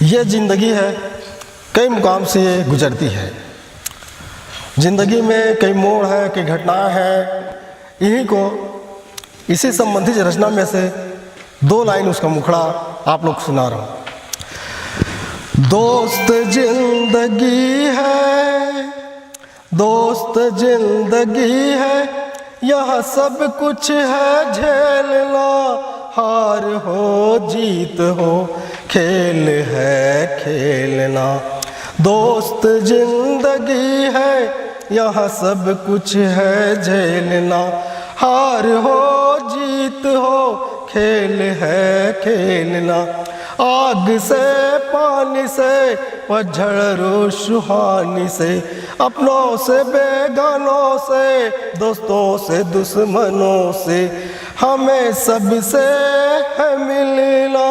ये ज़िंदगी है, कई मुकाम से ये गुजरती है। ज़िंदगी में कई मोड़ है, कई घटनाएं हैं। इन्हीं को इसी संबंधित रचना में से दो लाइन उसका मुखड़ा आप लोग सुना रहा हूँ। दोस्त जिंदगी है, दोस्त जिंदगी है, यह सब कुछ है झेलना, हार हो जीत हो खेल है खेलना। दोस्त जिंदगी है, यह सब कुछ है झेलना, हार हो जीत हो खेल है खेलना। आग से पानी से पतझड़ सुहानी से, अपनों से बेगानों से, दोस्तों से दुश्मनों से, हमें सबसे है मिलना।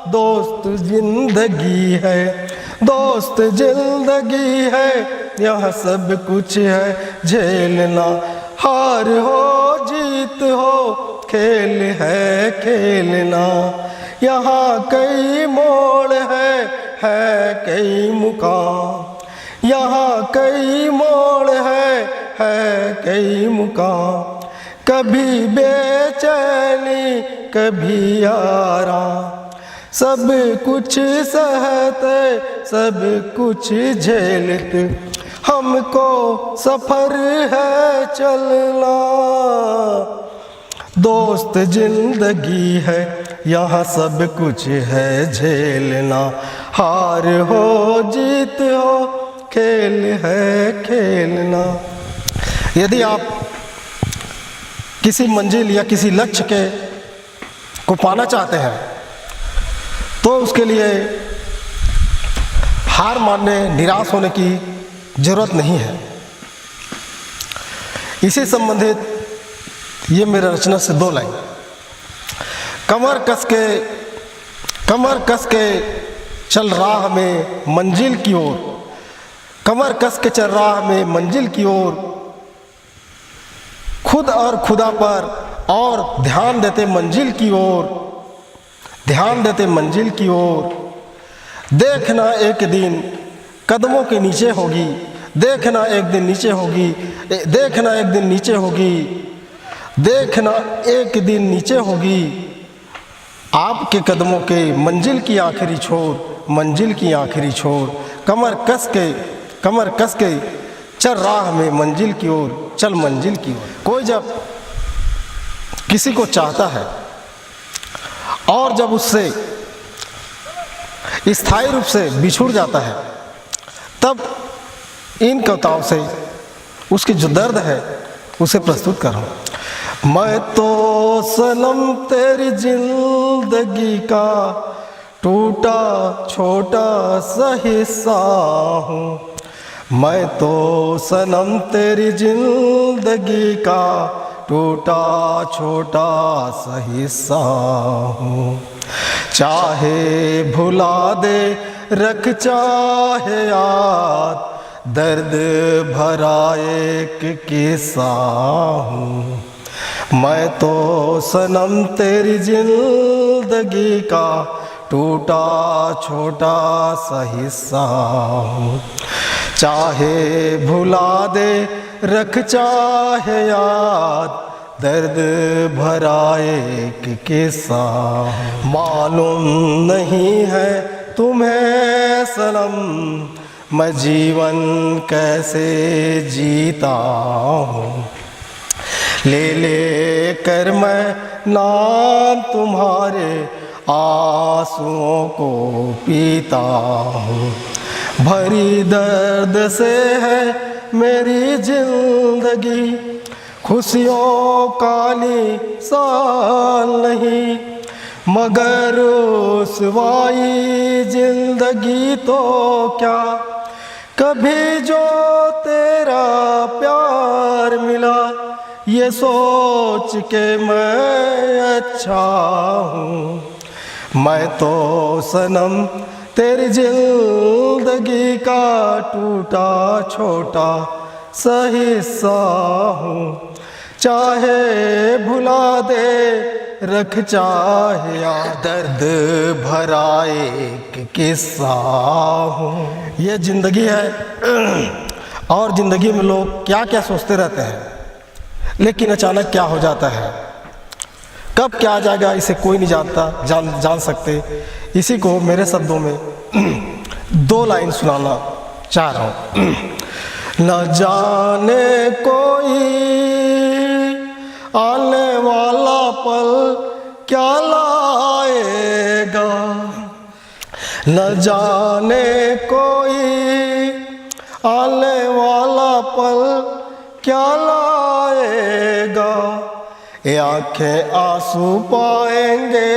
दोस्त जिंदगी है, दोस्त जिंदगी है, यह सब कुछ है झेलना, हार हो जीत हो खेल है खेलना। यहाँ कई मोड़ है कई मुकाम, यहाँ कई मोड़ है कई मुकाम। कभी बेचैनी कभी आराम, सब कुछ सहते सब कुछ झेलते, हमको सफर है चलना। दोस्त जिंदगी है, यहाँ सब कुछ है झेलना, हार हो जीत हो खेल है खेलना। यदि आप किसी मंजिल या किसी लक्ष्य को पाना चाहते हैं तो उसके लिए हार मानने, निराश होने की जरूरत नहीं है। इसी संबंधित ये मेरा रचना से दो लाइन। कमर कस के चल राह में मंजिल की ओर, कमर कस के चल राह में मंजिल की ओर, खुद और खुदा पर और ध्यान देते मंजिल की ओर, ध्यान देते मंजिल की ओर। देखना एक दिन कदमों के नीचे होगी, देखना एक दिन नीचे होगी, देखना एक दिन नीचे होगी, देखना एक दिन नीचे होगी। आपके कदमों के मंजिल की आखिरी छोर, मंजिल की आखिरी छोर। कमर कस के चल राह में मंजिल की ओर, चल मंजिल की ओर। कोई जब किसी को चाहता है और जब उससे स्थायी रूप से बिछुड़ जाता है, तब इन कविताओं से उसकी जो दर्द है उसे प्रस्तुत कर रहा हूँ। मैं तो सनम तेरी जिंदगी का टूटा छोटा सा हिस्सा हूँ, मैं तो सनम तेरी जिंदगी का टूटा छोटा सा हिस्सा हूँ। चाहे भुला दे रख चाहे याद, दर्द भरा एक किस्सा हूँ। मैं तो सनम तेरी जिंदगी का टूटा छोटा सा हिस्सा हूँ। चाहे भुला दे रख चाहे याद, दर्द भरा एक किस्सा। मालूम नहीं है तुम्हें सनम, मैं जीवन कैसे जीता हूँ, ले कर मैं नाम तुम्हारे आंसुओं को पीता हूँ। भरी दर्द से है मेरी जिंदगी, खुशियों काली साल नहीं, मगर रुसवाई जिंदगी तो क्या। कभी जो तेरा प्यार मिला, ये सोच के मैं अच्छा हूँ। मैं तो सनम तेरी जिंदगी का टूटा छोटा सा हिस्सा हूँ। चाहे भुला दे रख चाहे या दर्द भरा एक किस्सा हूँ। ये ज़िंदगी है और ज़िंदगी में लोग क्या क्या सोचते रहते हैं, लेकिन अचानक क्या हो जाता है, कब क्या आ जाएगा इसे कोई नहीं जानता, जान सकते। इसी को मेरे शब्दों में 2 लाइन सुनाना चाह रहा हूँ। न जाने कोई आने वाला पल क्या लाएगा, न जाने कोई आने वाला पल क्या लाएगा। ये आँखें आंसू पाएंगे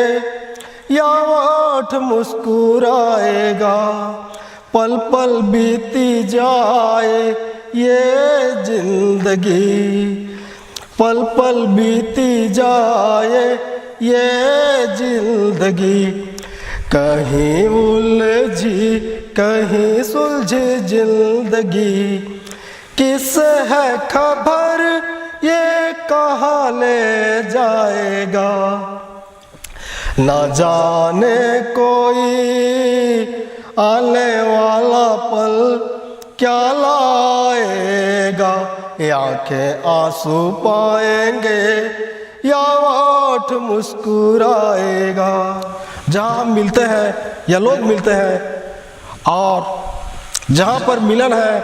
या होठ मुस्कुराएगा, पल पल बीती जाए ये जिंदगी, पल पल बीती जाए ये जिंदगी। कहीं उलझी कहीं सुलझी जिंदगी, किस है खबर ये कहाँ ले जाएगा। न जाने कोई आने वाला पल क्या लाएगा, ये आँखें आंसू पाएंगे या होठ मुस्कुराएगा। जहाँ हम मिलते हैं या लोग मिलते हैं और जहाँ पर मिलन है,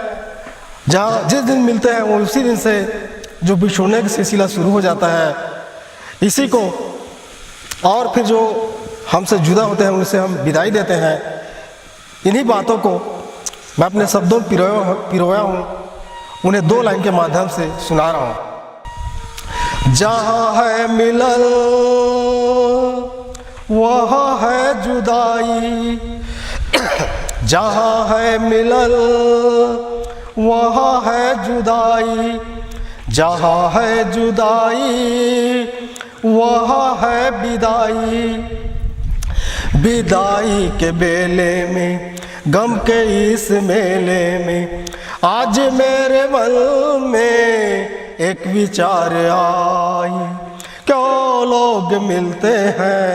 जहाँ जिस दिन मिलते हैं वो उसी दिन से जो बिछोड़ने का सिलसिला शुरू हो जाता है, इसी को और फिर जो हमसे जुदा होते हैं उनसे हम विदाई देते हैं। इन्हीं बातों को मैं अपने शब्दों में पिरोया हूँ, उन्हें 2 लाइन के माध्यम से सुना रहा हूँ। जहाँ है मिलन वहाँ है जुदाई, जहाँ है मिलन वहाँ है जुदाई, जहाँ है जुदाई वहाँ है विदाई। विदाई के बेले में गम के इस मेले में आज मेरे मन में एक विचार आई, क्यों लोग मिलते हैं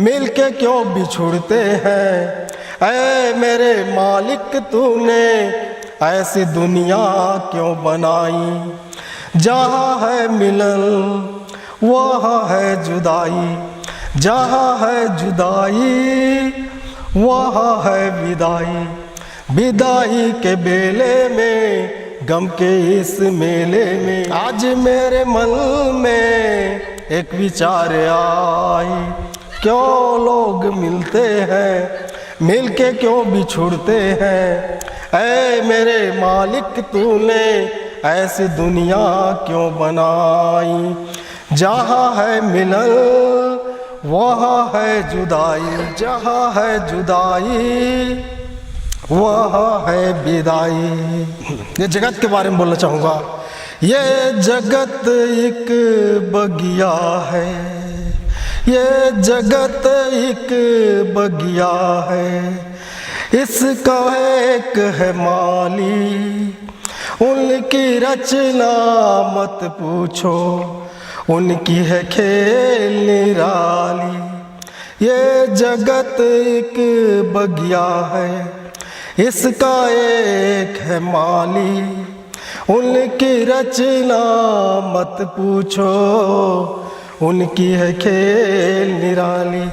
मिलके क्यों बिछुड़ते हैं। ऐ मेरे मालिक तूने ऐसी दुनिया क्यों बनाई, जहाँ है मिलन वहाँ है जुदाई, जहाँ है जुदाई वहाँ है विदाई। विदाई के बेले में गम के इस मेले में आज मेरे मन में एक विचार आई, क्यों लोग मिलते हैं मिलके क्यों बिछुड़ते हैं। ऐ मेरे मालिक तूने ऐसी दुनिया क्यों बनाई, जहाँ है मिलन वहाँ है जुदाई, जहाँ है जुदाई वहाँ है विदाई। ये जगत के बारे में बोलना चाहूँगा। ये जगत एक बगिया है, ये जगत एक बगिया है, इसका एक है माली, उनकी रचना मत पूछो, उनकी है खेल निराली। ये जगत एक बगिया है, इसका एक है माली, उनकी रचना मत पूछो, उनकी है खेल निराली।